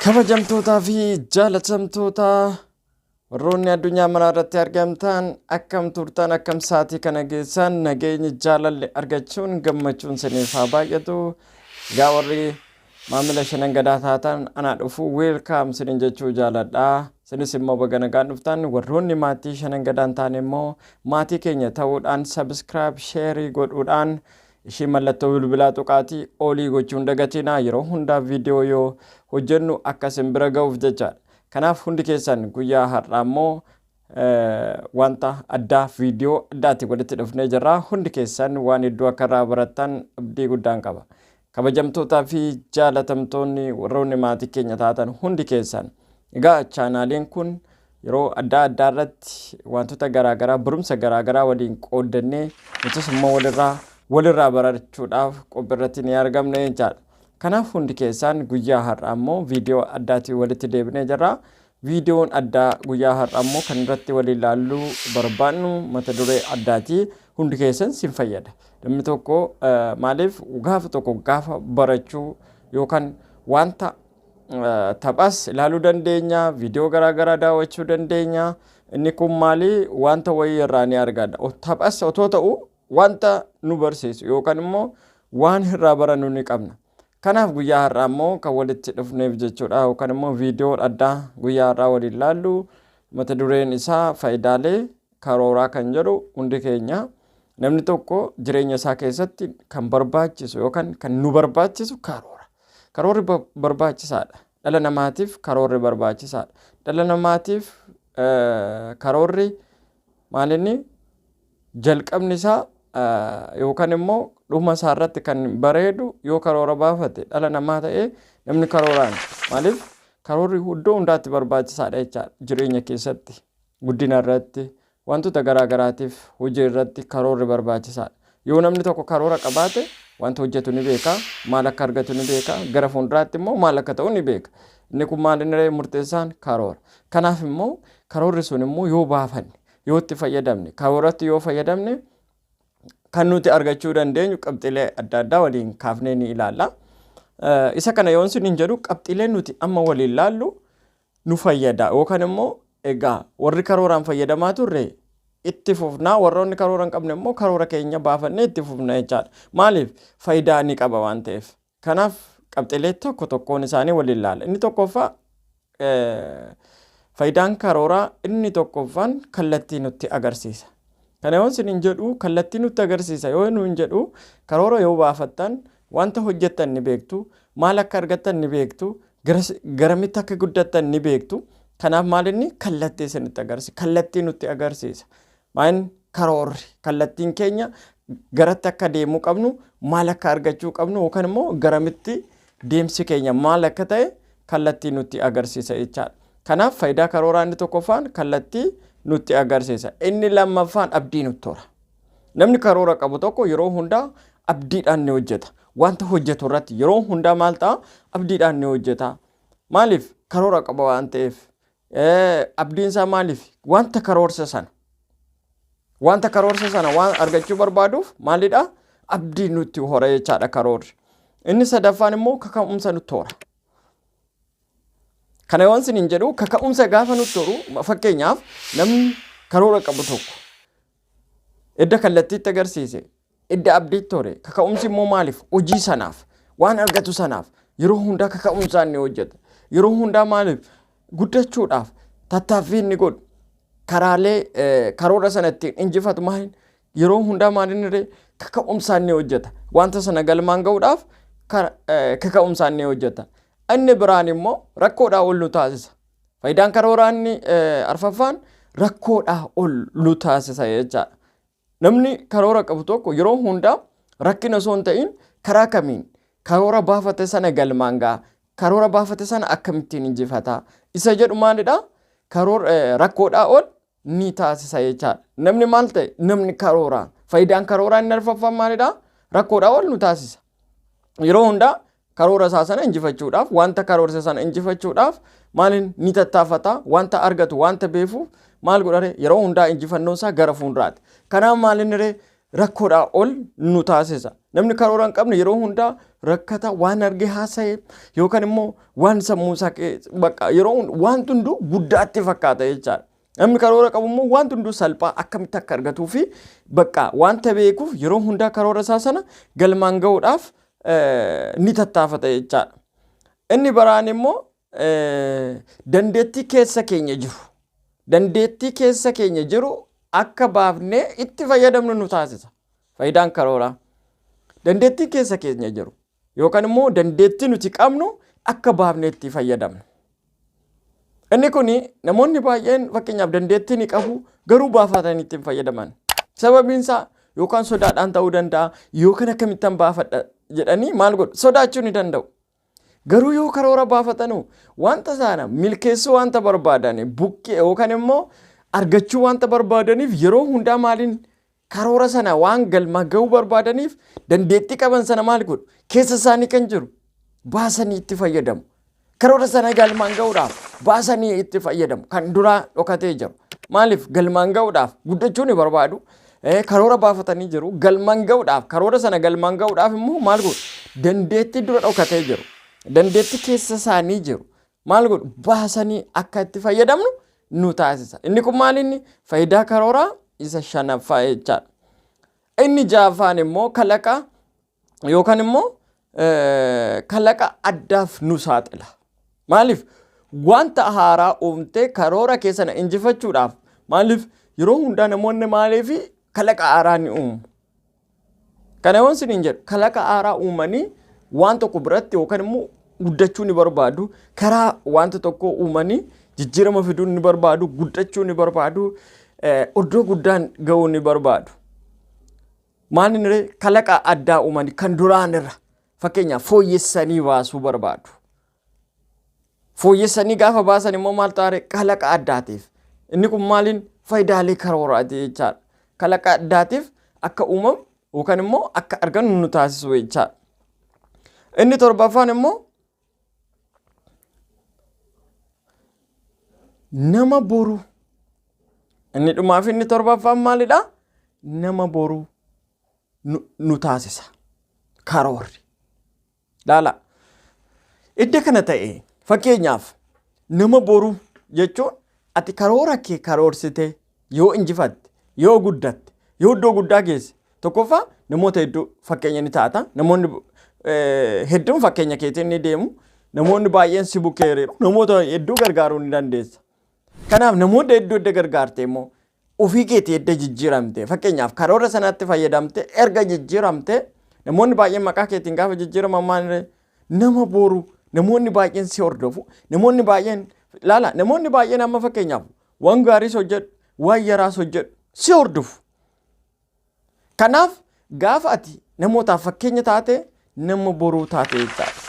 Kabajamtootaa fi jaalatamtoota warroonni addunyaa mana irratti argamtan akkam turtan akkam saatii kana geessan nageenyi jaalalli argachuun gammachuun siniif haa baay'atu. Gaa warri maamila shanan gadaa taatan anaa dhufu weelkaam sinin jechuu jaaladha. Sinis immoo baga nagaan dhuftan warroonni maatii shanan gadaan taane immoo maatii keenya ta'uudhaan subscribe share godhuudhaan ishii mallattoo bilbilaa tuqaatii olii gochuun dagatinaa yeroo hundaa viidiyoo yoo hojjennu akkasin bira ga'uuf jechaadha. Kanaaf hundi keessan guyyaa har'aa immoo wanta addaa viidiyoo addaatti walitti dhufnee jirra. Hundi keessan waan iddoo akka irraa barattan abdii guddaan qaba. Kabajamtootaa fi jaalatamtoonni warroonni maatii keenya taatan hundi keessan egaa chaanaaliin kun yeroo adda addaa irratti wantoota garaagaraa barumsa garaagaraa waliin qoodannee nutis immoo walirraa barachuudhaaf qophiirratti ni argamne jechaadha. Kanaaf hundi keessan guyyaa har'aa immoo viidiyoo addaatiin walitti deebinee jirra. Viidiyoon addaa guyyaa har'aa immoo kan irratti waliin ilaalluu barbaannu mata duree addaati. Hundi keessan sin fayyada. Namni tokko maaliif gaafa barachuu yookaan wanta taphas ilaaluu dandeenya, viidiyoo garaagaraa daawwachuu dandeenya. Inni kun maali wanta wayii irraa ni argata. Taphas otoo ta'u wanta nu barsiisu yookaan immoo waan irraa barannu ni qabna. Kanaaf guyyaa har'aa immoo kan walitti dhufneef jechuudha yookaan immoo viidiyoo addaa guyyaa har'aa waliin ilaallu mata dureen isaa faayidaalee karooraa kan jedhu hundi keenya namni tokko jireenya isaa keessatti kan barbaachisu yookaan kan nu barbaachisu karoora. Karoorri barbaachisaadha. Dhala namaatiif karoorri barbaachisaadha. Dhala namaatiif karoorri maalinni jalqabni isaa yookaan immoo dhuma isaa irratti kan bareedu yoo karoora baafate dhala namaa ta'ee namni karooraan maaliif karoorri iddoo hundaatti barbaachisaadha jechaadha. Jireenya keessatti guddina irratti wantoota garaagaraatiif hojii irratti karoorri barbaachisaadha. Yoo namni tokko karoora qabaate wanta hojjetu ni beeka, maal akka argatu ni beeka, gara fuulduraatti immoo maal akka ta'u ni beeka. Inni kun maal inni murteessaan karoora. Kanaaf immoo karoorri sun immoo yoo baafanne yoo itti fayyadamne karooratti yoo fayyadamne kan nuti argachuu dandeenyu qabxiilee adda addaa waliin kaafnee ni ilaalla. Isa kana yoon sin hin jedhu qabxiilee nuti amma waliin ilaallu nu fayyada yookaan immoo egaa warri karooraan fayyadamaa turre itti fufnaa, warroonni karoora hin qabne immoo karoora keenya baafannee itti fufna jechaadha. Maaliif faayidaa ni qaba waan ta'eef. Kanaaf qabxiilee tokkoon isaanii waliin ilaalla. Inni tokkoffaa faayidaan karooraa inni tokkoffaan kallattii nutti agarsiisa. Kana yoon sin hin jedhu kallattii nutti agarsiisa yoo nu hin jedhu karoora yoo baafattan wanta hojjettan ni beektu, maal akka argattan ni beektu, garamitti akka guddattan ni beektu. Kanaaf maal inni kallattii isinitti agarsiisa, kallattii nutti agarsiisa. Maal karoorri kallattiin keenya garatti akka deemuu qabnu, maal akka argachuu qabnu yookaan immoo garamitti deemsi keenya maal akka ta'e kallattii nutti agarsiisa jechaadha. Kanaaf faayidaa karooraa inni tokkoffaan kallattii nutti agarsiisa. Inni lammaffaan abdii nutti hora. Namni karoora qabu tokko yeroo hundaa abdiidhaan ni hojjeta. Wanta hojjetu irratti yeroo hundaa maal ta'a? Abdiidhaan ni hojjeta. Maaliif karoora qaba waan ta'eef? Abdiin isaa maaliif? Wanta karoorsa sana waan argachuu barbaaduuf maalidha? Abdii nutti hora jechaadha karoorri. Inni sadaffaan immoo kaka'umsa nutti hora. Kana yoon sin hin jedhu kaka'umsa gaafa nutti horu fakkeenyaaf namni karoora qabu tokko edda kallattiitti agarsiise edda abdiitti hore kaka'umsi immoo maaliif? Hojii sanaaf waan argatu sanaaf yeroo hundaa kaka'umsaan ni hojjeta. Yeroo hundaa maaliif? Guddachuudhaaf tattaaffii inni godhu karaalee karoora sana ittiin injifatu maaliin yeroo hundaa maalinni kaka'umsaan ni hojjeta. Wanta sana galmaan ga'uudhaaf kaka'umsaan ni hojjeta. Inni biraan immoo rakkoodhaa ol nu taasisa. Faayidaan karooraa inni arfaffaan rakkoodhaa ol nu taasisa jechaadha. Namni karoora qabu tokko yeroo hundaa rakkina osoo hin ta'in karaa kamiin karoora baafate sana galmaan ga'a. Karoora baafate sana akkamittiin injifata. Isa jedhu maalidha? Rakkoodhaa ol ni taasisa jechaadha. Namni maal ta'e? Namni karooraan. Faayidaan karooraa inni arfaffaan maalidha? Rakkoodhaa ol nu taasisa. Yeroo hundaa karoora isaa sana injifachuudhaaf wanta karoorsa sana injifachuudhaaf maaliin ni tattaafata, wanta argatu wanta beekuuf maal godhare yeroo hundaa injifannoon isaa gara fuulduraati. Kanaaf maaliin rakkoodhaa ol nu taasisa. Namni karoora hin qabne yeroo hundaa rakkata waan arge haasa'e yookaan immoo waan sammuu isaa bakka yeroo waan hunduu guddaatti fakkaata jechaadha. Namni karoora qabu immoo waan hunduu salphaa akkamitti akka argatuu fi bakka wanta beekuuf yeroo hundaa karoora isaa sana galmaan ga'uudhaaf ni tattaafata jechaadha. Inni biraan immoo dandeettii keessa keenya jiru. Dandeettii keessa keenya jiru akka baafnee itti fayyadamnu nu taasisa. Faayidaan karooraa. Dandeettii keessa keenya jiru yookaan immoo dandeettii nuti qabnu akka baafnee itti fayyadamnu. Inni kuni namoonni baay'een fakkeenyaaf dandeettii ni qabu garuu baafatanii ittiin fayyadaman. Sababiin isaa yookaan sodaadhaan ta'uu danda'a yookaan akkamittan baafadha jedhanii maal godhu sodaachuu ni danda'u. Garuu yoo karoora baafatanu wanta sana milkeessuu wanta barbaadaniif buqqee yookaan immoo argachuu wanta barbaadaniif yeroo hundaa maaliin karoora sana waan galma ga'uu barbaadaniif dandeettii qaban sana maal godhu keessa isaanii kan jiru baasanii itti fayyadamu. Karoora sana galmaan ga'uudhaaf baasanii itti fayyadamu kan duraa dhokatee jiru. Maaliif galmaan ga'uudhaaf guddachuu ni barbaadu. Karoora baafatanii jiru galmaan ga'uudhaaf karoora sana galmaan ga'uudhaaf immoo maal godhu dandeettii dura dhokatee jiru. Dandeettii keessa isaanii jiru maal godhu baasanii akka itti fayyadamnu nu taasisa. Inni kun maal inni faayidaa karooraa isa shanaffaa jechaadha. Inni ja'affaan immoo kalaqa yookaan immoo kalaqa addaaf nu saaxila. Maaliif wanta haaraa uumtee karoora keessana injifachuudhaaf maaliif yeroo hundaa namoonni maaliif kalaqa haaraa ni uumu. Kana waan siniin jedhu kalaqa haaraa uumanii waan tokko biratti yookaan immoo guddachuu ni barbaadu. Karaa wanta tokko uumanii jijjiirama fiduu ni barbaadu. Guddachuu ni barbaadu. Iddoo guddaan ga'uu ni barbaadu. Maalin kalaqa addaa uumanii kan duraan irra fakkeenyaaf fooyyessanii baasuu barbaadu. Fooyyessanii gaafa baasan immoo maal taare kalaqa addaatiif. Inni kun maalin faayidaalee karooraati jechaadha. Kalaqa addaatiif akka uumamu yookaan immoo akka argannu nu taasisu jechaadha. Inni torbaffaan immoo nama boru. Inni dhumaaf inni torbaffaan maalidha? Nama boru nu taasisa. Karoorri. Laala. Idda kana ta'e fakkeenyaaf nama boru jechuun ati karoora kee karoorsite yoo injifatte yoo guddatte yoo iddoo guddaa geesse tokkoffaa namoota hedduu fakkeenya ni taata. Namoonni hedduun fakkeenya keetiin ni deemu. Namoonni baay'een si bukkee hiriiru. Namoota hedduu gargaaruu ni dandeessa. Kanaaf namoota hedduu edda gargaarte immoo ofii keetii edda jijjiiramte fakkeenyaaf karoora sanaatti fayyadamte erga jijjiiramte namoonni baay'een maqaa keetiin gaafa jijjiiraman maal nama boru namoonni baay'een si hordofu. Namoonni baay'een laala namoonni baay'een amma fakkeenyaaf waan gaariis hojjedhu waan yaraas hojjedhu si hordofu. Kanaaf gaafa ati namootaaf fakkeenya taate nama boruu taate jechaadha.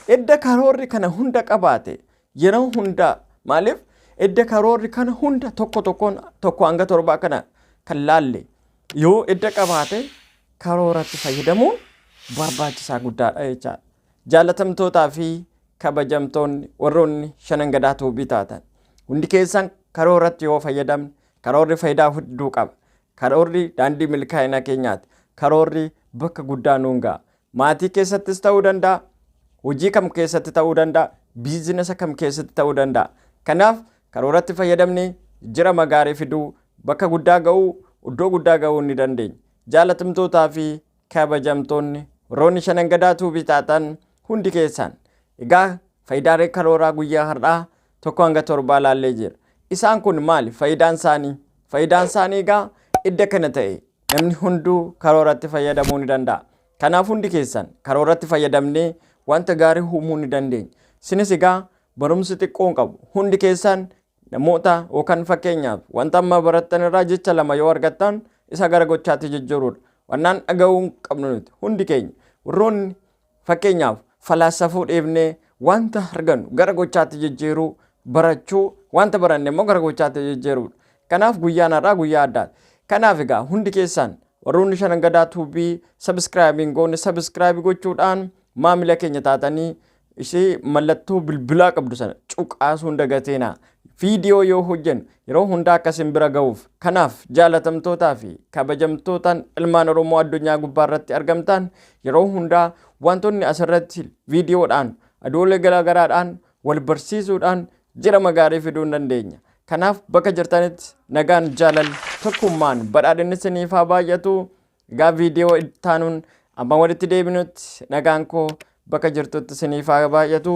Edda karoorri kana hunda qabaate yeroo hunda maaliif edda karoorri kana hunda tokko hanga torbaa kana kan laalle yoo edda qabaate karooratti fayyadamuun barbaachisaa guddaadha jechaadha. Jaalatamtootaa fi kabajamtoonni warroonni shanan gadaa tuubii taatan hundi keessan karooratti yoo fayyadamne karoorri faayidaa hedduu qaba. Karoorri daandii milkaa'ina keenyaati. Karoorri bakka guddaa nuun ga'a. Maatii keessattis ta'uu danda'a. Hojii kam keessatti ta'uu danda'a. Biizinasa kam keessatti ta'uu danda'a. Kanaaf karooratti fayyadamne jijjiirama gaarii fiduu bakka guddaa ga'uu iddoo guddaa ga'uu ni dandeenya. Jaalatamtootaa fi kabajamtoonni warroonni shanan gadaa tuubii taatan hundi keessan egaa faayidaalee karooraa guyyaa har'aa tokko hanga torbaa laallee jira. Isaan kun maali? Faayidaan isaanii egaa idda kana ta'e namni hunduu karooratti fayyadamuu ni danda'a. Kanaaf hundi keessan karooratti fayyadamnee wanta gaarii uumuu ni dandeenya. Isinis egaa barumsi xiqqoon qabu hundi keessan namoota yookaan fakkeenyaaf wanta amma barattan irraa jecha lama yoo argattan isa gara gochaatti jijjiiruudha. Wannaan dhaga'uu qabnu nuti hundi keenya warroonni fakkeenyaaf falaasafuu dhiifnee wanta argannu gara gochaatti jijjiiruu barachuu wanta baranne immoo gara gochaatti jijjiiruudha. Kanaaf guyyaan har'aa guyyaa addaati. Kanaaf egaa hundi keessan warroonni shanan gadaa tuubii sabskraayibiin goone sabskraayibii gochuudhaan maamila keenya taatanii ishee mallattoo bilbilaa qabdu sana cuqaasuu hin dagateena. viidiyoo yoo hojjennu yeroo hundaa akkasin bira ga'uuf kanaaf jaalatamtootaa fi kabajamtootaan ilmaan Oromoo addunyaa gubbaa irratti argamtan yeroo hundaa wantoonni asirratti viidiyoodhaan aduulee garaagaraadhaan wal barsiisuudhaan jirama gaarii fiduu hin dandeenya. Kanaaf bakka jirtanitti nagaan jaalala tokkummaan badhaadhinni isiniif haa baay'atu. Egaa viidiyoo ittaanuun amma walitti deebinutti nagaan koo bakka jirtutti isiniif haa baay'atu.